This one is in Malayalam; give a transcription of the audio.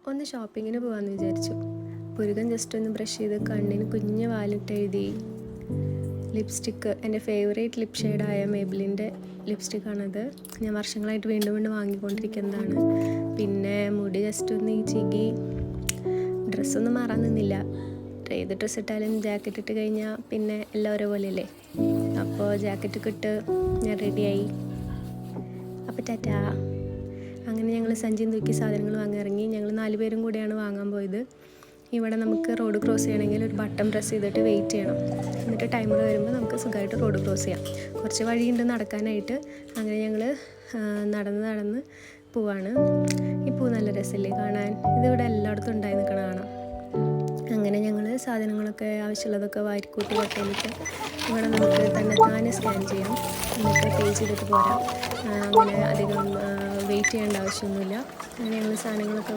ഒന്ന് ഷോപ്പിങ്ങിന് പോകാമെന്ന് വിചാരിച്ചു. പുരുകൻ ജസ്റ്റ് ഒന്ന് ബ്രഷ് ചെയ്ത് കണ്ണിന് കുഞ്ഞ് വാലിട്ട് എഴുതി. ലിപ്സ്റ്റിക്ക്, എൻ്റെ ഫേവറേറ്റ് ലിപ് ഷെയ്ഡായ മേബിലിൻ്റെ ലിപ്സ്റ്റിക്കാണത്. ഞാൻ വർഷങ്ങളായിട്ട് വീണ്ടും വീണ്ടും വാങ്ങിക്കൊണ്ടിരിക്കുന്നതാണ്. പിന്നെ മുടി ജസ്റ്റ് ഒന്ന് ഈ ചികി. ഡ്രസ്സൊന്നും മാറാൻ നിന്നില്ല. ഏത് ഡ്രസ്സ് ഇട്ടാലും ജാക്കറ്റ് ഇട്ട് കഴിഞ്ഞാൽ പിന്നെ എല്ലാം ഒരേപോലെയല്ലേ. അപ്പോൾ ജാക്കറ്റൊക്കെ ഇട്ട് ഞാൻ റെഡിയായി. അപ്പോൾ ടാറ്റാ. അങ്ങനെ ഞങ്ങൾ സഞ്ചിയും തൂക്കി സാധനങ്ങൾ വാങ്ങി ഇറങ്ങി. ഞങ്ങൾ 4 പേരും കൂടെയാണ് വാങ്ങാൻ പോയത്. ഇവിടെ നമുക്ക് റോഡ് ക്രോസ് ചെയ്യണമെങ്കിൽ ഒരു ബട്ടൺ പ്രസ് ചെയ്തിട്ട് വെയിറ്റ് ചെയ്യണം. എന്നിട്ട് ടൈമർ വരുമ്പോൾ നമുക്ക് സുഖമായിട്ട് റോഡ് ക്രോസ് ചെയ്യാം. കുറച്ച് വഴിയുണ്ട് നടക്കാനായിട്ട്. അങ്ങനെ ഞങ്ങൾ നടന്ന് പോവാണ്. ഈ പൂ നല്ല രസമല്ലേ കാണാൻ. ഇതിവിടെ എല്ലായിടത്തും ഉണ്ടായി നിൽക്കണ കാണാം. അങ്ങനെ ഞങ്ങൾ സാധനങ്ങളൊക്കെ ആവശ്യമുള്ളതൊക്കെ വാരിക്കൂട്ടി വട്ടയിലിട്ട് ഇവിടെ നമുക്ക് തന്നെ സ്കാൻ ചെയ്യാം. എന്നിട്ട് പേ ചെയ്തിട്ട് പോരാം. അങ്ങനെ അധികം വെയിറ്റ് ചെയ്യേണ്ട ആവശ്യമൊന്നുമില്ല. അങ്ങനെ ഞങ്ങൾ സാധനങ്ങളൊക്കെ